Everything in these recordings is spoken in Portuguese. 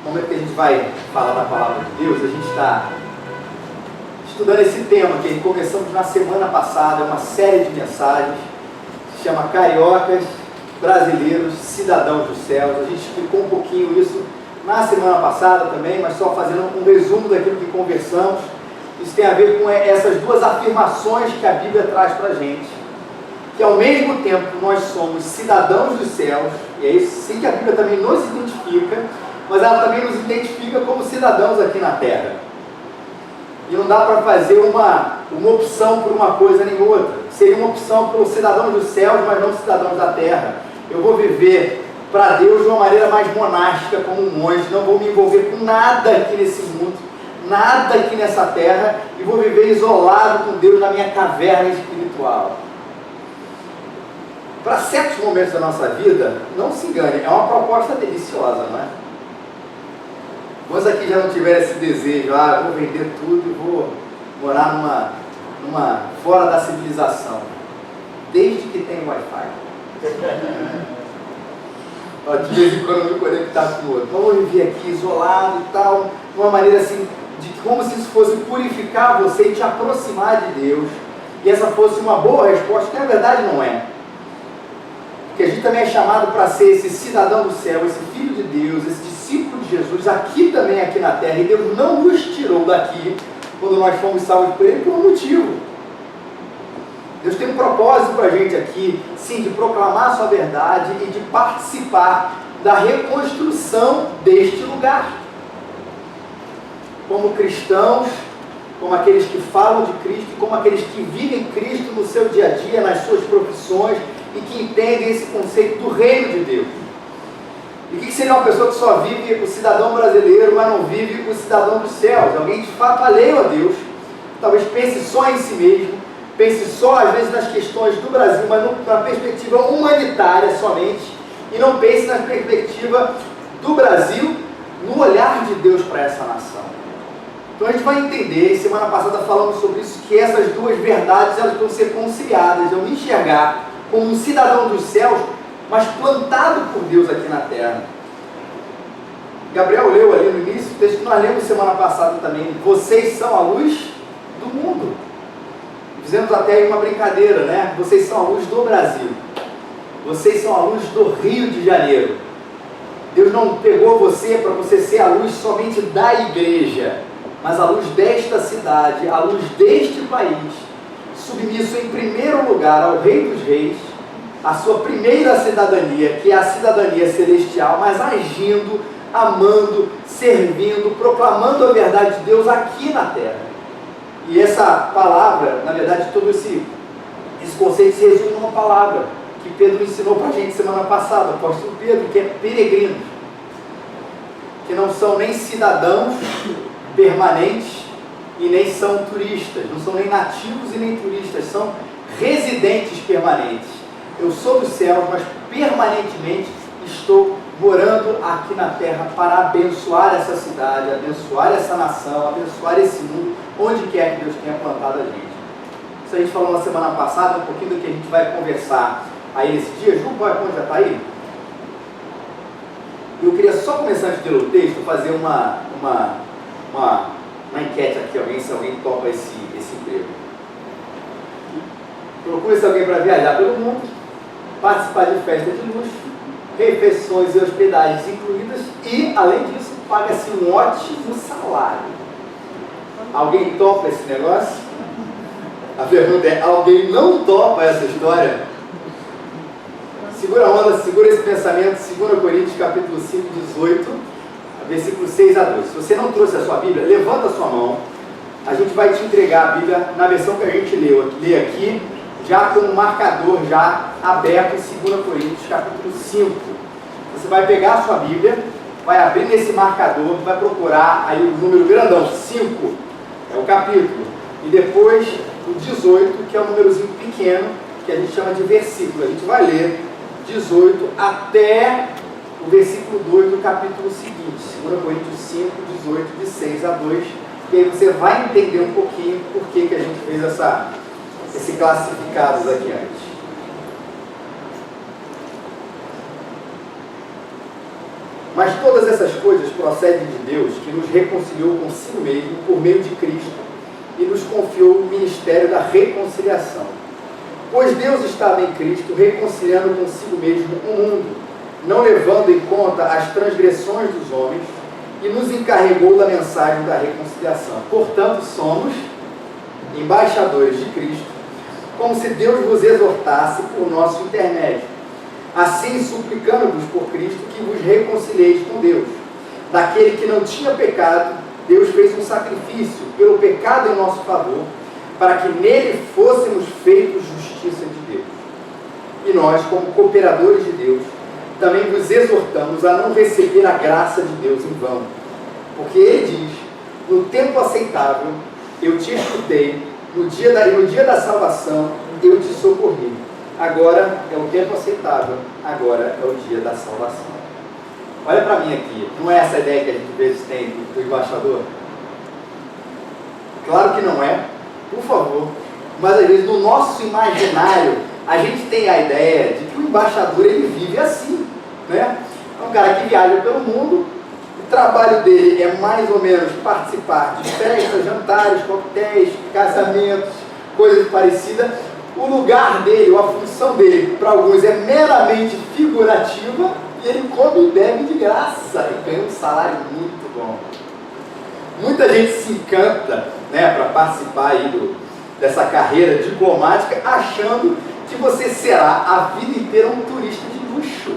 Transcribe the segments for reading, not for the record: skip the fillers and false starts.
momento que a gente vai falar da palavra de Deus, a gente está estudando esse tema que começamos na semana passada, uma série de mensagens, se chama Cariocas, Brasileiros, Cidadãos dos Céus. A gente explicou um pouquinho isso na semana passada também, mas só fazendo um resumo daquilo que conversamos. Isso tem a ver com essas duas afirmações que a Bíblia traz para a gente, que ao mesmo tempo nós somos cidadãos dos céus, e é isso sim que a Bíblia também nos identifica, mas ela também nos identifica como cidadãos aqui na Terra. E não dá para fazer uma opção por uma coisa nem outra. Seria uma opção pelos cidadãos dos céus, mas não cidadãos da Terra. Eu vou viver para Deus de uma maneira mais monástica, como um monge, não vou me envolver com nada aqui nesse mundo, nada aqui nessa terra, e vou viver isolado com Deus na minha caverna espiritual. Para certos momentos da nossa vida, não se engane, é uma proposta deliciosa, não é? Quantos aqui já não tiveram esse desejo, vou vender tudo e vou morar fora da civilização, desde que tenha Wi-Fi. De vez em quando eu me conectar com o outro. Vamos viver aqui isolado e tal, de uma maneira assim, como se isso fosse purificar você e te aproximar de Deus, e essa fosse uma boa resposta, que na verdade não é. Porque a gente também é chamado para ser esse cidadão do céu, esse filho de Deus, esse discípulo de Jesus, aqui também, aqui na terra, e Deus não nos tirou daqui, quando nós fomos salvos por Ele, por um motivo. Deus tem um propósito para a gente aqui, sim, de proclamar a sua verdade e de participar da reconstrução deste lugar. Como cristãos, como aqueles que falam de Cristo, como aqueles que vivem Cristo no seu dia a dia, nas suas profissões, e que entendem esse conceito do reino de Deus. E o que seria uma pessoa que só vive o cidadão brasileiro, mas não vive o cidadão dos céus? Alguém de fato alheio a Deus, talvez pense só em si mesmo, pense só às vezes nas questões do Brasil, mas na perspectiva humanitária somente, e não pense na perspectiva do Brasil, no olhar de Deus para essa nação. Então a gente vai entender, semana passada falamos sobre isso, que essas duas verdades elas vão ser conciliadas. Eu me enxergar como um cidadão dos céus, mas plantado por Deus aqui na terra. Gabriel leu ali no início o texto que nós lemos semana passada também. Vocês são a luz do mundo. Fizemos até aí uma brincadeira, né? Vocês são a luz do Brasil. Vocês são a luz do Rio de Janeiro. Deus não pegou você para você ser a luz somente da igreja, mas a luz desta cidade, a luz deste país, submisso em primeiro lugar ao Rei dos Reis, a sua primeira cidadania, que é a cidadania celestial, mas agindo, amando, servindo, proclamando a verdade de Deus aqui na terra. E essa palavra, na verdade, todo esse conceito se resume numa palavra que Pedro ensinou para a gente semana passada, o apóstolo Pedro, que é peregrino, que não são nem cidadãos permanentes e nem são turistas, não são nem nativos e nem turistas, são residentes permanentes. Eu sou dos céus, mas permanentemente estou morando aqui na terra para abençoar essa cidade, abençoar essa nação, abençoar esse mundo, onde quer que Deus tenha plantado a gente. Isso a gente falou na semana passada, um pouquinho do que a gente vai conversar aí nesse dia. Ju, PowerPoint já está aí? Eu queria só começar antes de ler o texto, fazer uma enquete aqui, se alguém topa esse emprego. Procure-se alguém para viajar pelo mundo, participar de festa de luxo, refeições e hospedagens incluídas e, além disso, paga-se um ótimo salário. Alguém topa esse negócio? A pergunta é, alguém não topa essa história? Segura a onda, segura esse pensamento, 2 Coríntios capítulo 5, 18, versículo 6 a 12. Se você não trouxe a sua Bíblia, levanta a sua mão, a gente vai te entregar a Bíblia na versão que a gente lê aqui, já com um marcador já aberto em 2 Coríntios capítulo 5. Você vai pegar a sua Bíblia, vai abrir nesse marcador, vai procurar aí o número grandão, 5, é o capítulo, e depois o 18, que é o númerozinho pequeno, que a gente chama de versículo. A gente vai ler 18 até o versículo 2 do capítulo seguinte, 2 Coríntios 5, 18, de 6 a 2, e aí você vai entender um pouquinho por que a gente fez esse classificados aqui antes. Mas todas essas coisas procedem de Deus, que nos reconciliou consigo mesmo por meio de Cristo e nos confiou o ministério da reconciliação. Pois Deus estava em Cristo reconciliando consigo mesmo o mundo, não levando em conta as transgressões dos homens, e nos encarregou da mensagem da reconciliação. Portanto, somos embaixadores de Cristo, como se Deus vos exortasse por nosso intermédio. Assim, suplicando-vos por Cristo que vos reconcilieis com Deus. Daquele que não tinha pecado, Deus fez um sacrifício pelo pecado em nosso favor, para que nele fôssemos feitos justiça de Deus. E nós, como cooperadores de Deus, também vos exortamos a não receber a graça de Deus em vão. Porque Ele diz, no tempo aceitável, eu te escutei, no dia da salvação, eu te socorri. Agora é o tempo aceitável, agora é o dia da salvação. Olha para mim aqui, não é essa a ideia que a gente às vezes tem do embaixador? Claro que não é, por favor. Mas às vezes no nosso imaginário, a gente tem a ideia de que o embaixador ele vive assim, né? É um cara que viaja pelo mundo, o trabalho dele é mais ou menos participar de festas, jantares, coquetéis, casamentos, coisas parecidas. O lugar dele, ou a função dele, para alguns é meramente figurativa, e ele come e bebe de graça e ganha um salário muito bom. Muita gente se encanta, né, para participar aí dessa carreira diplomática, achando que você será a vida inteira um turista de luxo.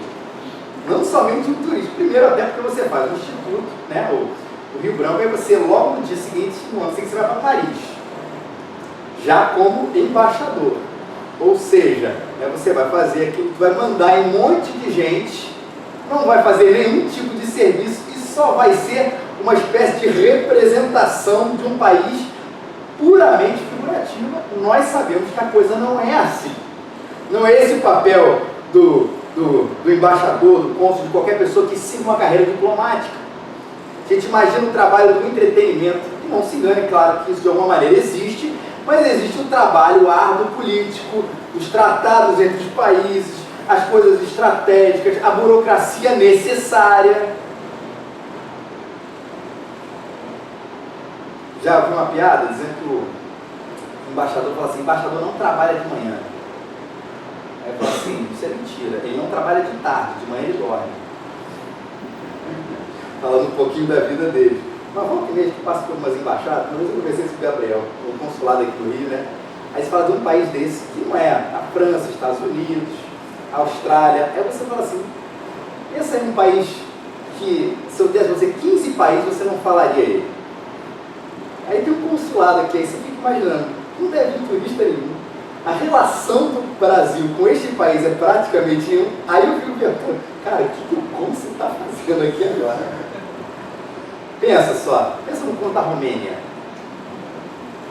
Não somente um turista. Primeiro, até porque você faz um instituto, né, o Rio Branco, aí você logo no dia seguinte, no ano seguinte, você vai para Paris, já como embaixador. Ou seja, né, você vai fazer aquilo que vai mandar em um monte de gente, não vai fazer nenhum tipo de serviço e só vai ser uma espécie de representação de um país puramente figurativa. Nós sabemos que a coisa não é assim. Não é esse o papel do embaixador, do cônsul, de qualquer pessoa que siga uma carreira diplomática. A gente imagina o trabalho do entretenimento, e não se engane, claro que isso de alguma maneira existe, mas existe o trabalho árduo político, os tratados entre os países, as coisas estratégicas, a burocracia necessária. Já ouvi uma piada dizendo que o embaixador fala assim, embaixador não trabalha de manhã. Aí fala assim, isso é mentira, ele não trabalha de tarde, de manhã ele dorme. Falando um pouquinho da vida dele. Mas vamos que mesmo que passa por umas embaixadas, uma vez eu conversei com o Gabriel, no consulado aqui no Rio, né? Aí você fala de um país desse que não é a França, Estados Unidos, a Austrália. Aí você fala assim, pensa em um país que, se eu desse você 15 países, você não falaria ele. Aí tem um consulado aqui, aí você fica imaginando, não deve ir turista nenhum. A relação do Brasil com este país é praticamente nenhum. Aí eu fico pensando, cara, o que o cônsul está fazendo aqui agora? Pensa só, pensa no ponto da Romênia.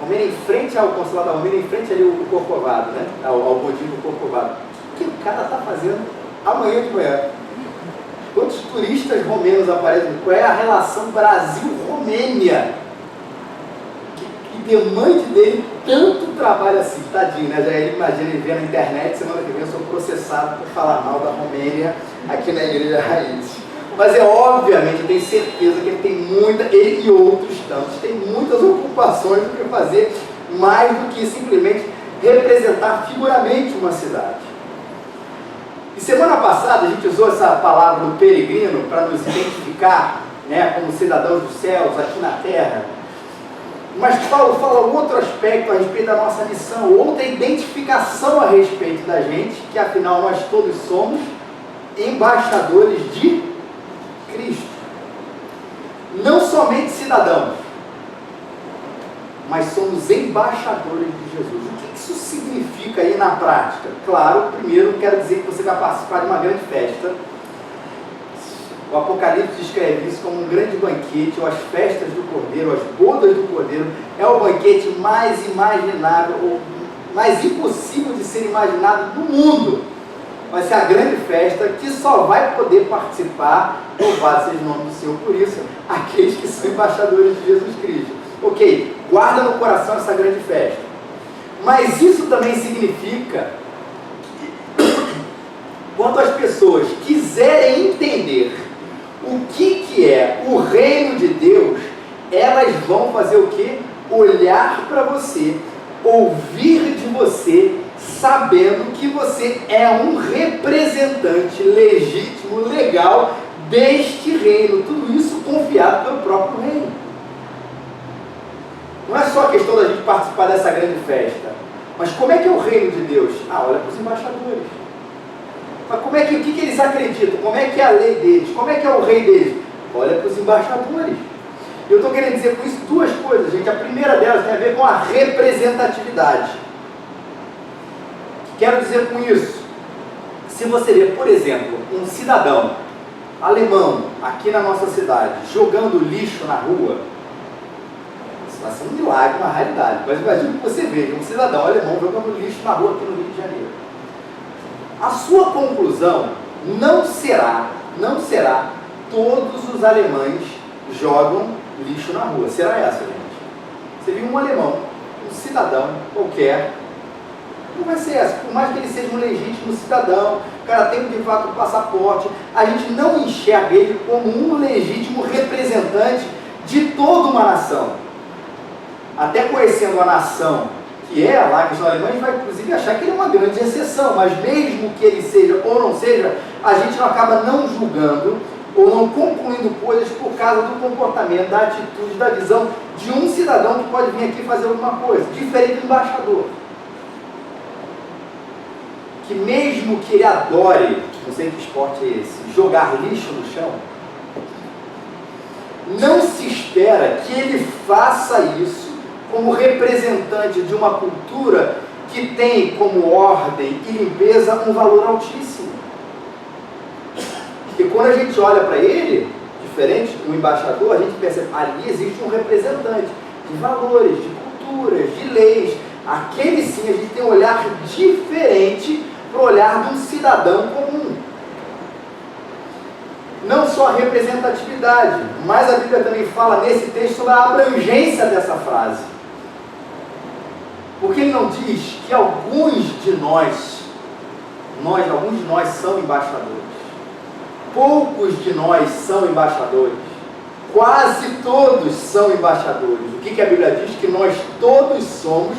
Romênia em frente ao consulado da Romênia, em frente ali o Corcovado, né? Ao bondinho do Corcovado. O que o cara está fazendo amanhã de manhã? Quantos turistas romenos aparecem? Qual é a relação Brasil-Romênia? Que demande dele tanto trabalho assim, tadinho, né? Já ele imagina ele ver na internet, semana que vem eu sou processado por falar mal da Romênia aqui na Igreja Raiz. Mas é obviamente, eu tenho certeza que ele tem ele e outros tantos, tem muitas ocupações do que fazer, mais do que simplesmente representar figuramente uma cidade. E semana passada a gente usou essa palavra do peregrino para nos identificar, né, como cidadãos dos céus aqui na terra. Mas Paulo fala outro aspecto a respeito da nossa missão, outra identificação a respeito da gente, que afinal nós todos somos embaixadores de Cristo. Não somente cidadãos, mas somos embaixadores de Jesus. O que isso significa aí na prática? Claro, primeiro quero dizer que você vai participar de uma grande festa. O Apocalipse descreve isso como um grande banquete, ou as festas do Cordeiro, as bodas do Cordeiro. É o banquete mais imaginável, ou mais impossível de ser imaginado do mundo. Vai ser a grande festa que só vai poder participar, louvado seja o nome do Senhor por isso, aqueles que são embaixadores de Jesus Cristo. Ok, guarda no coração essa grande festa. Mas isso também significa que, quando as pessoas quiserem entender o elas vão fazer o quê? Olhar para você, ouvir de você, sabendo que você é um representante legítimo, legal deste reino. Tudo isso confiado pelo próprio reino. Não é só a questão da gente participar dessa grande festa, mas como é que é o reino de Deus? Olha para os embaixadores. Mas como é que, o que eles acreditam? Como é que é a lei deles? Como é que é o rei deles? Olha para os embaixadores. Eu estou querendo dizer com isso duas coisas, gente. A primeira delas tem a ver com a representatividade. Quero dizer com isso, se você vê, por exemplo, um cidadão alemão aqui na nossa cidade jogando lixo na rua, isso vai ser um milagre, uma raridade. Mas imagine que você veja um cidadão alemão jogando lixo na rua aqui no Rio de Janeiro. A sua conclusão não será todos os alemães jogam lixo na rua. Será essa, gente? Você viu um alemão, um cidadão qualquer, não vai ser essa. Por mais que ele seja um legítimo cidadão, o cara tem de fato um passaporte, a gente não enxerga ele como um legítimo representante de toda uma nação. Até conhecendo a nação que é lá, que são alemães, vai inclusive achar que ele é uma grande exceção, mas mesmo que ele seja ou não seja, a gente não acaba não julgando ou não concluindo coisas por causa do comportamento, da atitude, da visão de um cidadão que pode vir aqui fazer alguma coisa, diferente do embaixador. Que mesmo que ele adore, não sei que esporte é esse, jogar lixo no chão, não se espera que ele faça isso como representante de uma cultura que tem como ordem e limpeza um valor altíssimo. Porque quando a gente olha para ele, diferente do embaixador, a gente percebe que ali existe um representante de valores, de culturas, de leis. Aquele sim, a gente tem um olhar diferente para o olhar de um cidadão comum. Não só a representatividade, mas a Bíblia também fala nesse texto sobre a abrangência dessa frase. Porque ele não diz que alguns de nós são embaixadores. Poucos de nós são embaixadores. Quase todos são embaixadores. O que a Bíblia diz? Que nós todos somos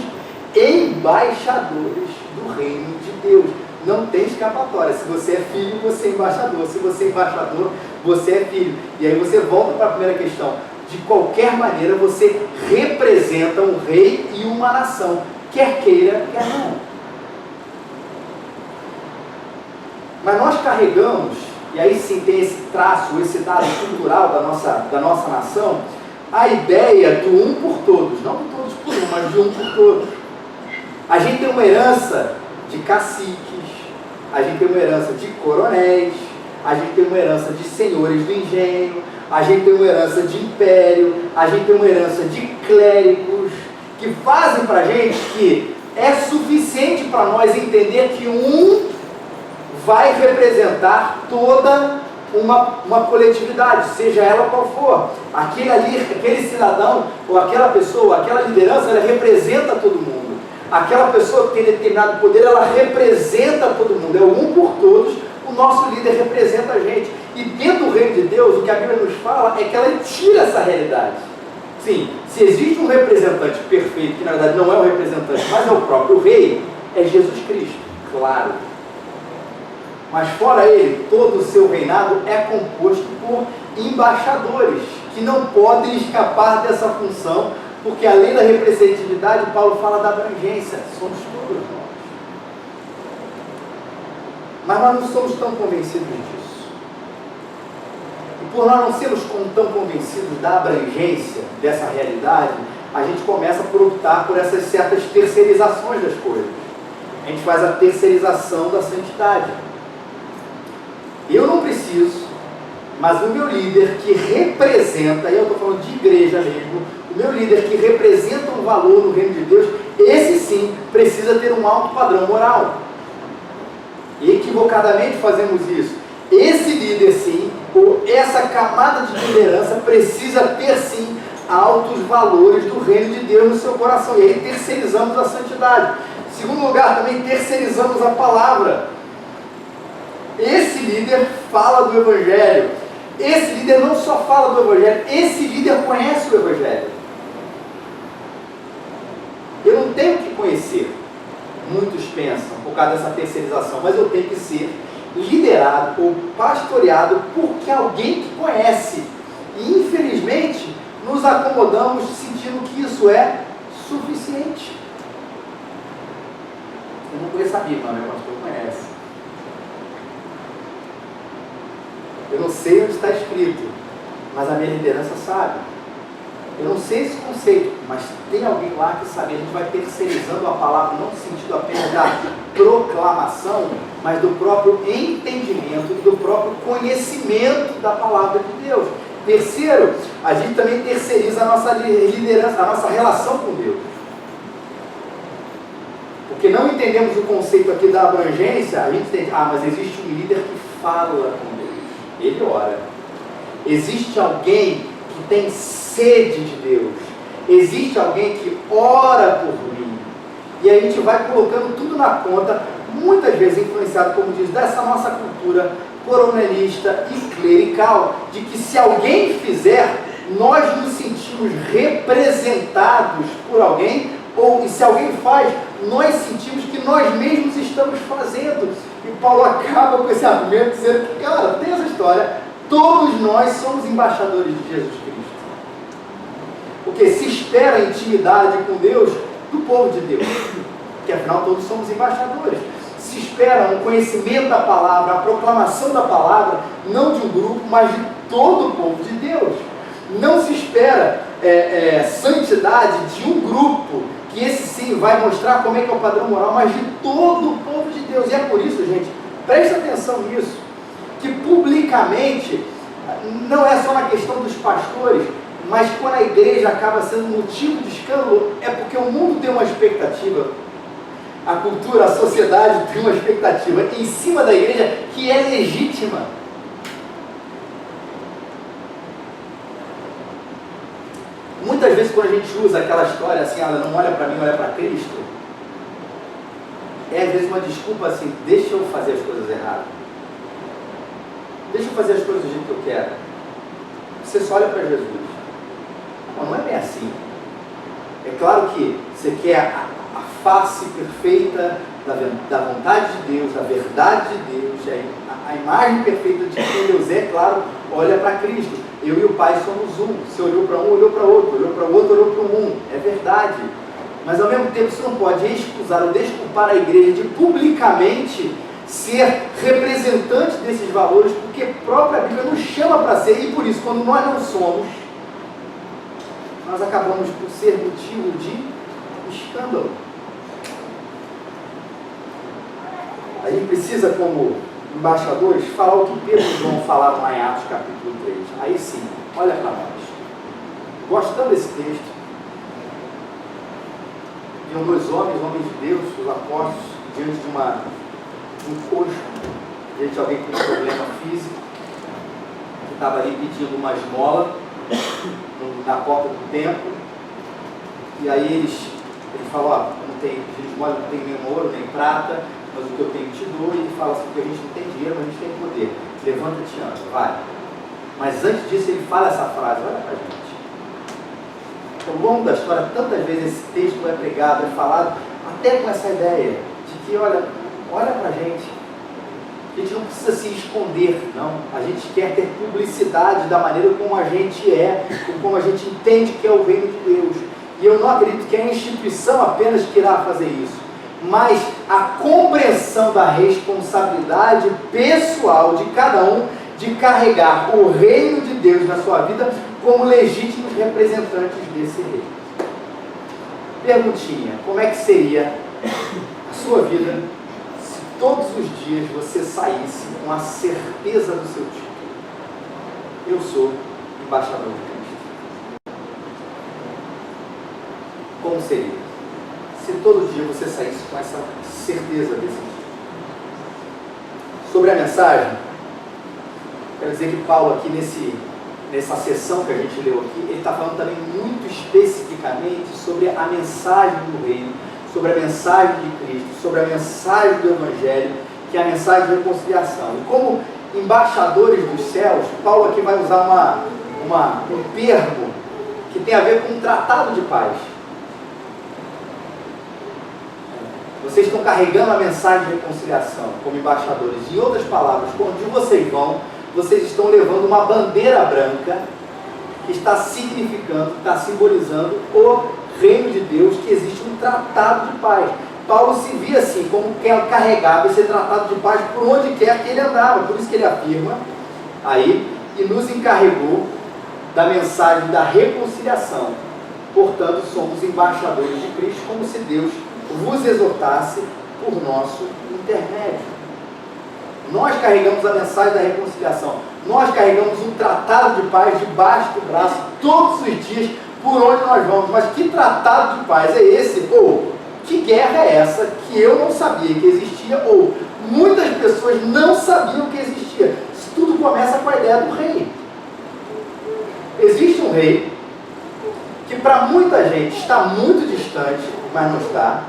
embaixadores do reino de Deus. Não tem escapatória. Se você é filho, você é embaixador. Se você é embaixador, você é filho. E aí você volta para a primeira questão. De qualquer maneira, você representa um rei e uma nação. Quer queira, quer não. Mas nós carregamos, e aí sim tem esse traço, esse dado cultural da nossa nação, a ideia do um por todos. Não de todos por um, mas de um por todos. A gente tem uma herança de caciques, a gente tem uma herança de coronéis, a gente tem uma herança de senhores do engenho, a gente tem uma herança de império, a gente tem uma herança de clérigos, que fazem para a gente que é suficiente para nós entender que um vai representar toda uma coletividade, seja ela qual for. Aquele cidadão, ou aquela pessoa, aquela liderança, ela representa todo mundo. Aquela pessoa que tem determinado poder, ela representa todo mundo. É o um por todos, o nosso líder representa a gente. E dentro do reino de Deus, o que a Bíblia nos fala é que ela tira essa realidade. Sim, se existe um representante perfeito, que na verdade não é o representante, mas é o próprio rei, é Jesus Cristo, claro. Mas fora ele, todo o seu reinado é composto por embaixadores, que não podem escapar dessa função, porque além da representatividade, Paulo fala da abrangência, somos todos nós. Mas nós não somos tão convencidos disso. E por nós não sermos tão convencidos da abrangência dessa realidade, a gente começa por optar por essas certas terceirizações das coisas. A gente faz a terceirização da santidade. Eu não preciso, mas o meu líder que representa, e eu estou falando de igreja mesmo, o meu líder que representa um valor no reino de Deus, esse sim precisa ter um alto padrão moral. E equivocadamente fazemos isso. Esse líder sim, ou essa camada de liderança precisa ter sim altos valores do reino de Deus no seu coração. E aí terceirizamos a santidade. Em segundo lugar, também terceirizamos a palavra. Esse líder fala do Evangelho. Esse líder não só fala do Evangelho, esse líder conhece o Evangelho. conhecer. Muitos pensam, por causa dessa terceirização, mas eu tenho que ser liderado ou pastoreado por alguém que conhece. E infelizmente nos acomodamos sentindo que isso é suficiente. Eu não conheço a Bíblia, mas meu pastor conhece. Eu não sei onde está escrito, mas a minha liderança sabe. Eu não sei esse conceito, mas tem alguém lá que sabe. A gente vai terceirizando a palavra, não no sentido apenas da proclamação, mas do próprio entendimento e do próprio conhecimento da palavra de Deus. Terceiro, a gente também terceiriza a nossa liderança, a nossa relação com Deus. Porque não entendemos o conceito aqui da abrangência, a gente entende, mas existe um líder que fala com Deus. Ele ora. Existe alguém que tem sede de Deus. Existe alguém que ora por mim. E aí a gente vai colocando tudo na conta, muitas vezes influenciado, como diz, dessa nossa cultura coronelista e clerical, de que se alguém fizer, nós nos sentimos representados por alguém, ou se alguém faz, nós sentimos que nós mesmos estamos fazendo. E Paulo acaba com esse argumento dizendo que, cara, tem essa história, todos nós somos embaixadores de Jesus Cristo. Porque se espera a intimidade com Deus do povo de Deus, porque afinal todos somos embaixadores. Se espera um conhecimento da palavra, a proclamação da palavra, não de um grupo, mas de todo o povo de Deus. Não se espera santidade de um grupo, que esse sim vai mostrar como é que é o padrão moral, mas de todo o povo de Deus. E é por isso, gente, preste atenção nisso, que publicamente, não é só na questão dos pastores, mas quando a igreja acaba sendo motivo de escândalo, é porque o mundo tem uma expectativa, a cultura, a sociedade tem uma expectativa em cima da igreja que é legítima. Muitas vezes quando a gente usa aquela história assim, ela não olha para mim, olha para Cristo, é às vezes uma desculpa assim, deixa eu fazer as coisas erradas. Deixa eu fazer as coisas do jeito que eu quero. Você só olha para Jesus. Não é bem assim. É claro que você quer a face perfeita da vontade de Deus, da verdade de Deus, a imagem perfeita de quem Deus é, claro, olha para Cristo. Eu e o Pai somos um. Você olhou para um, olhou para outro, olhou para o outro, olhou para o mundo. É verdade. Mas ao mesmo tempo você não pode excusar ou desculpar a igreja de publicamente ser representante desses valores, porque a própria Bíblia nos chama para ser, e por isso, quando nós não somos, nós acabamos por ser motivo de escândalo. A gente precisa, como embaixadores, falar o que Pedro e João falaram lá em Atos capítulo 3. Aí sim, olha para nós. Gostando desse texto, tinham dois homens de Deus, os apóstolos, diante de um coxo, diante de alguém com um problema físico, que estava ali pedindo uma esmola na porta do templo. E aí ele falou, não tem esmola, não tem nem ouro, nem prata, mas o que eu tenho te dou. E ele fala assim, porque a gente não tem dinheiro, mas a gente tem poder. Levanta-te e anda, vai. Mas antes disso ele fala essa frase, olha para a gente. Ao longo da história, tantas vezes esse texto é pregado, é falado, até com essa ideia de que, olha para a gente não precisa se esconder, não. A gente quer ter publicidade da maneira como a gente é, como a gente entende que é o reino de Deus. E eu não acredito que é a instituição apenas que irá fazer isso, mas a compreensão da responsabilidade pessoal de cada um de carregar o reino de Deus na sua vida como legítimos representantes desse reino. Perguntinha, como é que seria a sua vida se todos os dias você saísse com a certeza do seu título? Eu sou embaixador de Cristo. Como seria? Se todo dia você saísse com essa certeza desse título. Sobre a mensagem, quero dizer que Paulo aqui nessa sessão que a gente leu aqui, ele está falando também muito especificamente sobre a mensagem do reino, sobre a mensagem de Cristo, sobre a mensagem do Evangelho, que é a mensagem de reconciliação. E como embaixadores dos céus, Paulo aqui vai usar um termo que tem a ver com um tratado de paz. Vocês estão carregando a mensagem de reconciliação como embaixadores. Em outras palavras, onde vocês vão, vocês estão levando uma bandeira branca que está significando, está simbolizando o reino de Deus, que existe um tratado de paz. Paulo se via assim, como quem carregava esse tratado de paz por onde quer que ele andava. Por isso que ele afirma aí, e nos encarregou da mensagem da reconciliação. Portanto, somos embaixadores de Cristo, como se Deus vos exortasse por nosso intermédio. Nós carregamos a mensagem da reconciliação. Nós carregamos um tratado de paz debaixo do braço todos os dias por onde nós vamos. Mas que tratado de paz é esse? Ou que guerra é essa que eu não sabia que existia? Ou muitas pessoas não sabiam que existia. Isso tudo começa com a ideia do rei. Existe um rei que para muita gente está muito distante, mas não está.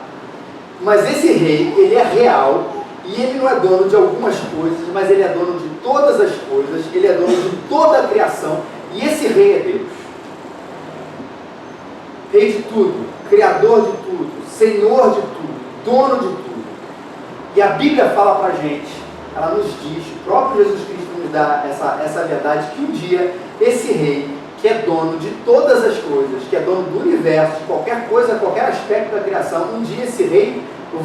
Mas esse rei, ele é real. E ele não é dono de algumas coisas, mas ele é dono de todas as coisas, ele é dono de toda a criação, e esse rei é Deus. Rei de tudo, criador de tudo, senhor de tudo, dono de tudo. E a Bíblia fala para a gente, ela nos diz, o próprio Jesus Cristo nos dá essa verdade, que um dia esse rei, que é dono de todas as coisas, que é dono do universo, de qualquer coisa, qualquer aspecto da criação, um dia esse rei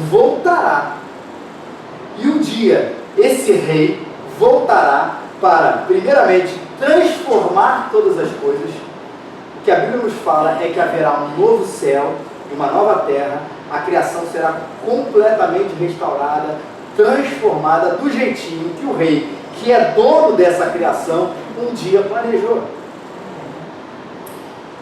voltará. E um dia esse rei voltará para, primeiramente, transformar todas as coisas. O que a Bíblia nos fala é que haverá um novo céu e uma nova terra. A criação será completamente restaurada, transformada do jeitinho que o rei, que é dono dessa criação, um dia planejou.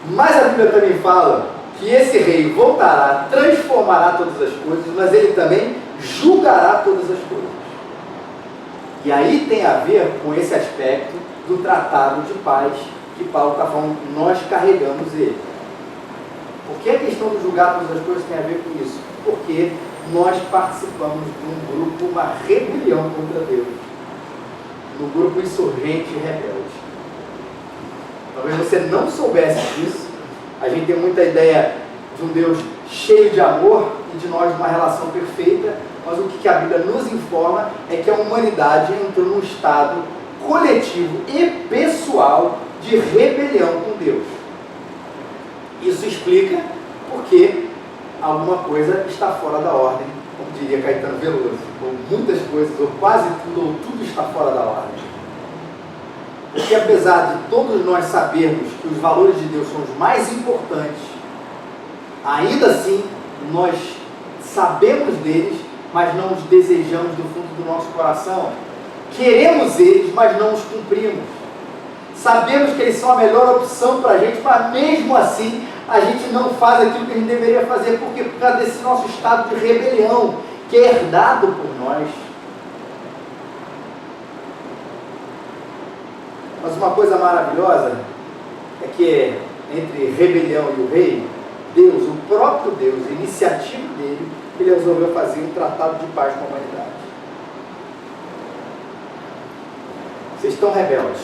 Mas a Bíblia também fala que esse rei voltará, transformará todas as coisas, mas ele também julgará todas as coisas. E aí tem a ver com esse aspecto do tratado de paz que Paulo está falando, nós carregamos ele. Por que a questão do julgar todas as coisas tem a ver com isso? Porque nós participamos de um grupo, uma rebelião contra Deus, no grupo insurgente e rebelde. Talvez você não soubesse disso. A gente tem muita ideia de um Deus cheio de amor e de nós uma relação perfeita, mas o que a Bíblia nos informa é que a humanidade entrou num estado coletivo e pessoal de rebelião com Deus. Isso explica porque alguma coisa está fora da ordem, como diria Caetano Veloso, ou muitas coisas, ou quase tudo, ou tudo está fora da ordem. Porque apesar de todos nós sabermos que os valores de Deus são os mais importantes, ainda assim nós sabemos deles, mas não os desejamos do fundo do nosso coração. Queremos eles, mas não os cumprimos. Sabemos que eles são a melhor opção para a gente, mas mesmo assim a gente não faz aquilo que a gente deveria fazer. Por quê? Por causa desse nosso estado de rebelião, que é herdado por nós. Mas uma coisa maravilhosa é que entre rebelião e o rei, Deus, o próprio Deus, a iniciativa dele, ele resolveu fazer um tratado de paz com a humanidade. Vocês estão rebeldes.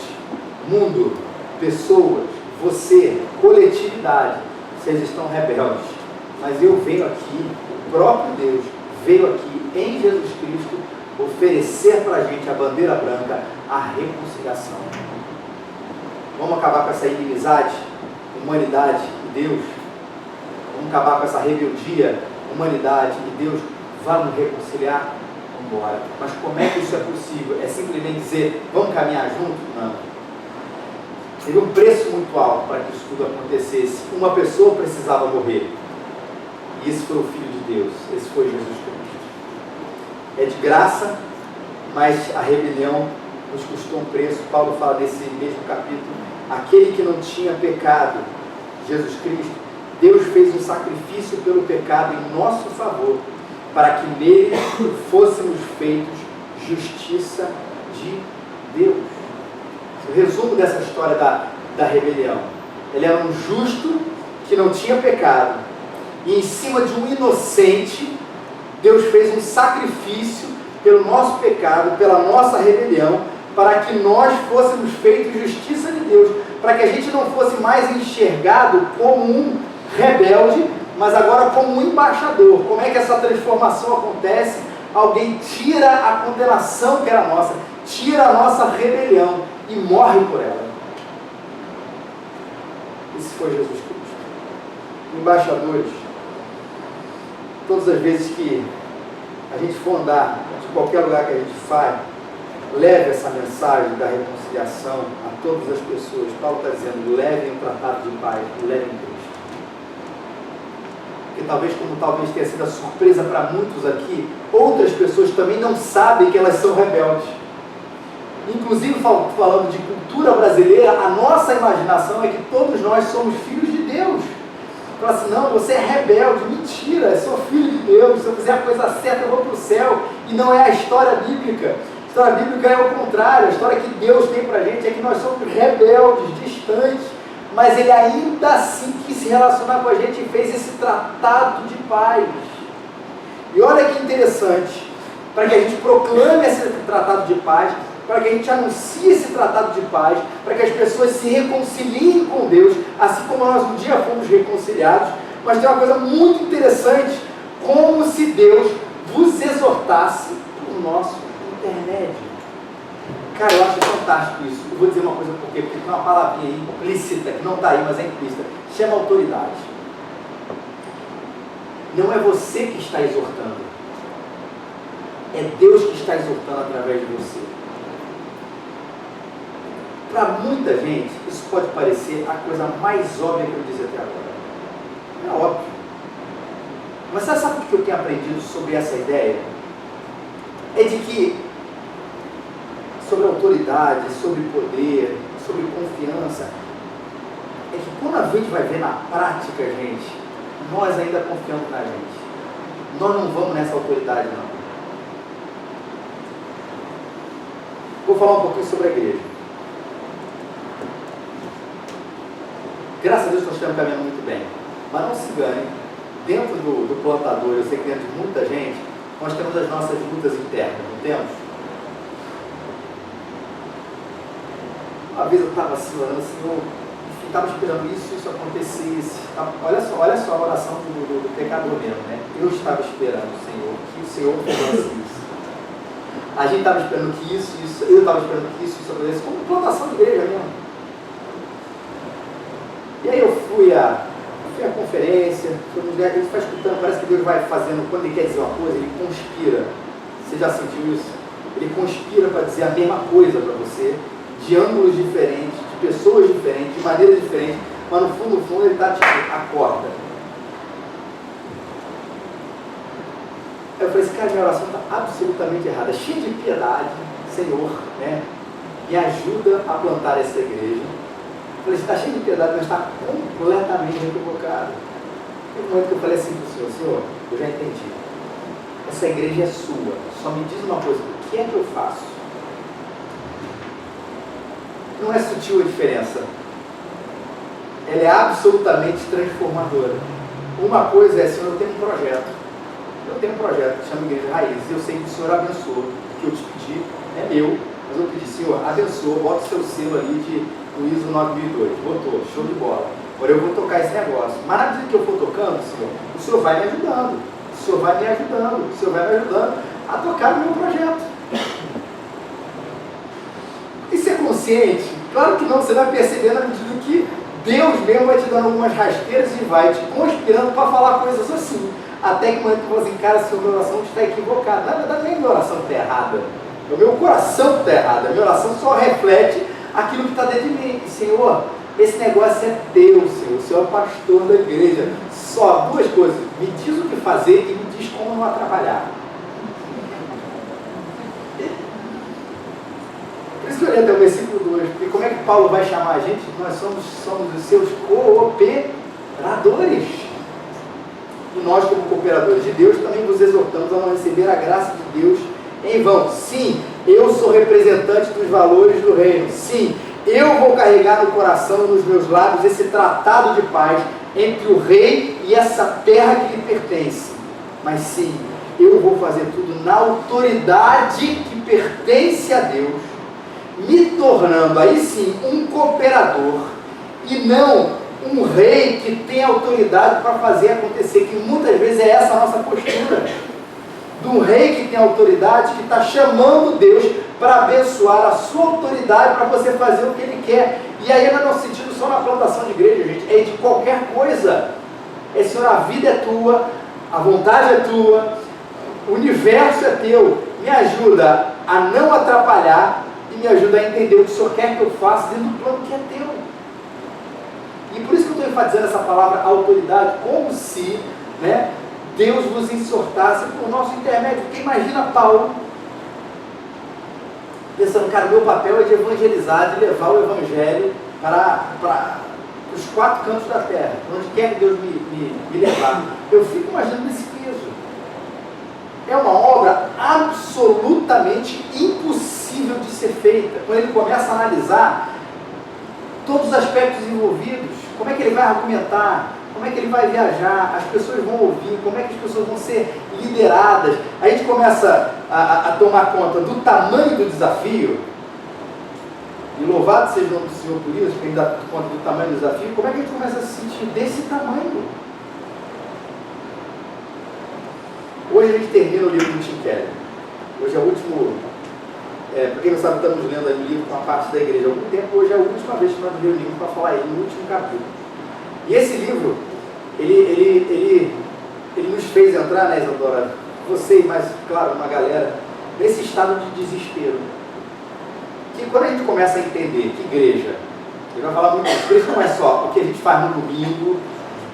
Mundo, pessoas, você, coletividade, vocês estão rebeldes. Mas eu venho aqui, o próprio Deus veio aqui em Jesus Cristo oferecer para a gente a bandeira branca, a reconciliação. Vamos acabar com essa inimizade, humanidade e Deus. Vamos acabar com essa rebeldia, humanidade e Deus. Vamos reconciliar? Vamos embora. Mas como é que isso é possível? É simplesmente dizer, vamos caminhar junto? Não. Teve um preço muito alto para que isso tudo acontecesse. Uma pessoa precisava morrer. E esse foi o Filho de Deus. Esse foi Jesus Cristo. É de graça, mas a rebelião nos custou um preço. Paulo fala nesse mesmo capítulo. Aquele que não tinha pecado, Jesus Cristo, Deus fez um sacrifício pelo pecado em nosso favor, para que nele fôssemos feitos justiça de Deus. O resumo dessa história da rebelião: ele era um justo que não tinha pecado, e em cima de um inocente, Deus fez um sacrifício pelo nosso pecado, pela nossa rebelião, para que nós fôssemos feitos justiça de Deus, para que a gente não fosse mais enxergado como um rebelde, mas agora como um embaixador. Como é que essa transformação acontece? Alguém tira a condenação que era nossa, tira a nossa rebelião e morre por ela. Esse foi Jesus Cristo. Embaixadores, todas as vezes que a gente for andar de qualquer lugar que a gente vai, leve essa mensagem da reconciliação a todas as pessoas. Paulo está dizendo, levem o tratado de paz, levem Cristo. Porque talvez tenha sido a surpresa para muitos aqui, outras pessoas também não sabem que elas são rebeldes. Inclusive, falando de cultura brasileira, a nossa imaginação é que todos nós somos filhos de Deus. Fala assim, não, você é rebelde. Mentira, eu sou filho de Deus, se eu fizer a coisa certa eu vou para o céu. E não é a história bíblica. A história bíblica é o contrário. A história que Deus tem para a gente é que nós somos rebeldes, distantes, mas Ele ainda assim quis se relacionar com a gente e fez esse tratado de paz. E olha que interessante, para que a gente proclame esse tratado de paz, para que a gente anuncie esse tratado de paz, para que as pessoas se reconciliem com Deus, assim como nós um dia fomos reconciliados. Mas tem uma coisa muito interessante, como se Deus vos exortasse por nosso intermédio. Cara, eu acho fantástico isso. Eu vou dizer uma coisa por quê? Porque tem uma palavrinha aí implícita, que não está aí, mas é implícita. Chama autoridade. Não é você que está exortando. É Deus que está exortando através de você. Para muita gente, isso pode parecer a coisa mais óbvia que eu disse até agora. É óbvio. Mas você sabe o que eu tenho aprendido sobre essa ideia? É de que sobre autoridade, sobre poder, sobre confiança, é que quando a gente vai ver na prática, gente, nós ainda confiamos na gente. Nós não vamos nessa autoridade, não. Vou falar um pouquinho sobre a igreja. Graças a Deus nós estamos caminhando muito bem. Mas não se engane, dentro do plantador, eu sei que dentro de muita gente, nós temos as nossas lutas internas, não temos? Uma vez eu estava assim, orando, Senhor, estava esperando isso acontecesse. Olha só a oração do pecador mesmo, né? Eu estava esperando, Senhor, que o Senhor fizesse isso. A gente estava esperando que isso, eu estava esperando que isso acontecesse, como plantação de igreja mesmo. E aí eu fui à conferência, a gente vai escutando, parece que Deus vai fazendo, quando Ele quer dizer uma coisa, Ele conspira. Você já sentiu isso? Ele conspira para dizer a mesma coisa para você, de ângulos diferentes, de pessoas diferentes, de maneiras diferentes, mas no fundo Ele está tipo, acorda. Eu falei assim, cara, minha oração está absolutamente errada, cheia de piedade, Senhor, né? Me ajuda a plantar essa igreja. Eu falei, está cheio de piedade, mas está completamente equivocado. Tem um momento que eu falei assim para o Senhor, eu já entendi. Essa igreja é sua, só me diz uma coisa, o que é que eu faço? Não é sutil a diferença. Ela é absolutamente transformadora. Uma coisa é, Senhor, eu tenho um projeto. Eu tenho um projeto que chama Igreja Raízes. Eu sei que o Senhor abençoou. O que eu te pedi é meu. Mas eu pedi, Senhor, abençoa, bota o seu selo ali do ISO 9002. Botou, show de bola. Agora eu vou tocar esse negócio. Mas na medida que eu for tocando, Senhor, o Senhor vai me ajudando. O Senhor vai me ajudando. O Senhor vai me ajudando a tocar o meu projeto. Isso é consciente? Claro que não, você vai perceber na medida que Deus mesmo vai te dando algumas rasteiras e vai te conspirando para falar coisas assim. Até que o momento que você fala assim, cara, sua oração está equivocada. Na verdade, nem a minha oração está errada. É o meu coração que está errado. A minha oração só reflete aquilo que está dentro de mim. Senhor, esse negócio é teu, Senhor. O Senhor é o pastor da igreja. Só duas coisas. Me diz o que fazer e me diz como não atrapalhar. Por isso que eu olhei até o versículo 2, porque como é que Paulo vai chamar a gente? Nós somos os seus cooperadores. E nós, como cooperadores de Deus, também vos exortamos a não receber a graça de Deus em vão. Sim, eu sou representante dos valores do reino. Sim, eu vou carregar no coração e nos meus lábios esse tratado de paz entre o rei e essa terra que lhe pertence. Mas sim, eu vou fazer tudo na autoridade que pertence a Deus, me tornando aí sim um cooperador e não um rei que tem autoridade para fazer acontecer, que muitas vezes é essa a nossa postura. De um rei que tem autoridade, que está chamando Deus para abençoar a sua autoridade para você fazer o que Ele quer. E aí não é no sentido só na plantação de igreja, gente, é de qualquer coisa. É, Senhor, a vida é tua, a vontade é tua, o universo é teu. Me ajuda a não atrapalhar e me ajuda a entender o que o Senhor quer que eu faça dentro do plano que é teu. E por isso que eu estou enfatizando essa palavra autoridade, como se, né, Deus vos exortasse por nosso intermédio. Porque imagina Paulo pensando, cara, meu papel é de evangelizar, de levar o evangelho para os 4 cantos da terra, onde quer que Deus me levar. Eu fico imaginando esse peso. É uma obra absolutamente impossível de ser feita. Quando ele começa a analisar todos os aspectos envolvidos, como é que ele vai argumentar, como é que ele vai viajar, as pessoas vão ouvir, como é que as pessoas vão ser lideradas. A gente começa a tomar conta do tamanho do desafio, e louvado seja o nome do Senhor por isso, porque ele dá conta do tamanho do desafio. Como é que a gente começa a se sentir desse tamanho? Hoje a gente termina o livro do Tim Keller. Hoje é o último, para quem não sabe, estamos lendo aí o livro com a parte da igreja há algum tempo. Hoje é a última vez que nós reunimos para falar ele, no último capítulo. E esse livro, ele nos fez entrar, né, Isadora, você e mais, claro, uma galera, nesse estado de desespero. Que quando a gente começa a entender que igreja, ele vai falar muito disso, igreja não é só o que a gente faz no domingo,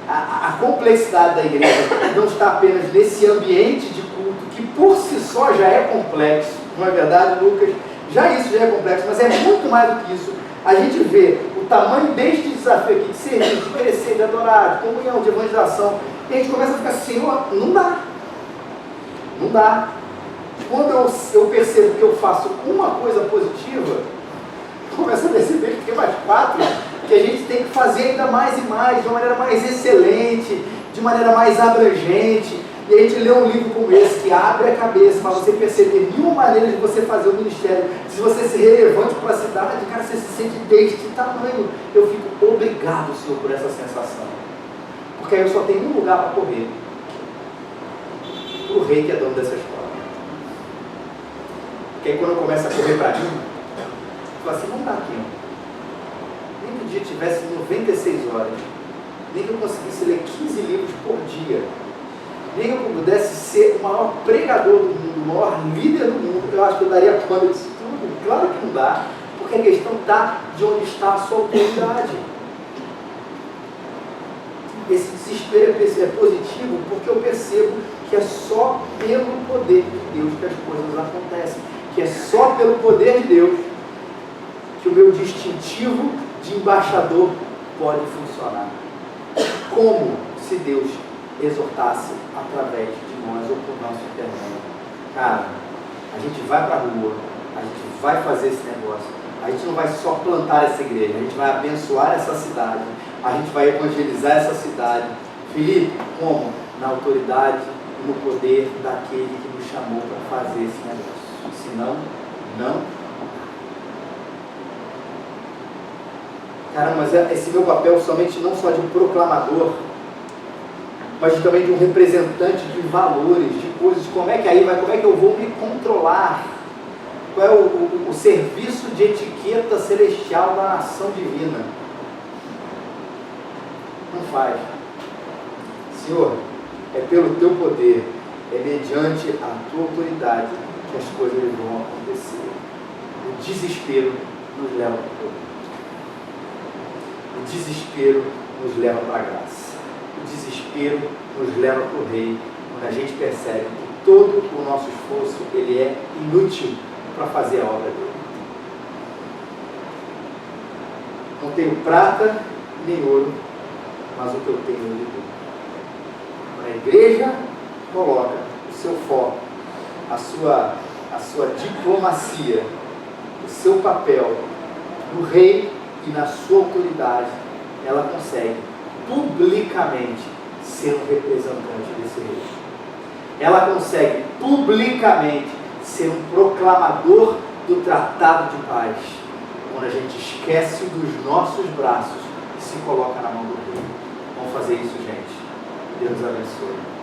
a complexidade da igreja não está apenas nesse ambiente de culto, que por si só já é complexo, não é verdade, Lucas? Já isso já é complexo, mas é muito mais do que isso. A gente vê o tamanho deste desafio aqui, de servir, de crescer, de adorar, de comunhão, de evangelização, e a gente começa a ficar assim, não dá. Não dá. Quando eu percebo que eu faço uma coisa positiva, começo a perceber que tem mais 4 que a gente tem que fazer ainda mais e mais, de uma maneira mais excelente, de maneira mais abrangente. E a gente lê um livro como esse, que abre a cabeça para você perceber 1000 maneiras de você fazer o ministério. Se você ser relevante para a cidade, cara, você se sente deste tamanho. Eu fico obrigado, Senhor, por essa sensação. Porque aí eu só tenho um lugar para correr. O rei que é dono dessa história. Porque aí quando eu começo a correr para mim, eu falo assim, não dá aqui. Nem que o dia tivesse 96 horas. Nem que eu conseguisse ler 15 livros por dia. Nem que eu pudesse ser o maior pregador do mundo, o maior líder do mundo. Eu acho que eu daria conta disso tudo. Claro que não dá. Porque a questão está de onde está a sua autoridade. Esse desespero é positivo porque eu percebo que é só pelo poder de Deus que as coisas acontecem. Que é só pelo poder de Deus que o meu distintivo de embaixador pode funcionar. Como se Deus exortasse através de nós ou por nosso intermédio. Cara, a gente vai para a rua, a gente vai fazer esse negócio, a gente não vai só plantar essa igreja, a gente vai abençoar essa cidade, a gente vai evangelizar essa cidade. Felipe, como? Na autoridade e no poder daquele que nos chamou para fazer esse negócio. Senão, não. Caramba, mas esse meu papel somente não só de um proclamador, mas também de um representante de valores, de coisas, como é que eu vou me controlar? Qual é o serviço de etiqueta celestial da nação divina? Não faz. Senhor, é pelo teu poder, é mediante a tua autoridade que as coisas vão acontecer. O desespero nos leva para o poder. O desespero nos leva para a graça. O desespero nos leva para o rei, quando a gente percebe que todo o nosso esforço ele é inútil para fazer a obra dele. Não tenho prata nem ouro, mas o que eu tenho eu lhe dou. Quando a igreja coloca o seu foco, a sua diplomacia, o seu papel no rei e na sua autoridade, ela consegue publicamente ser um representante desse rei. Ela consegue publicamente ser um proclamador do tratado de paz, quando a gente esquece dos nossos braços e se coloca na mão do Rei. Vamos fazer isso, gente. Deus abençoe.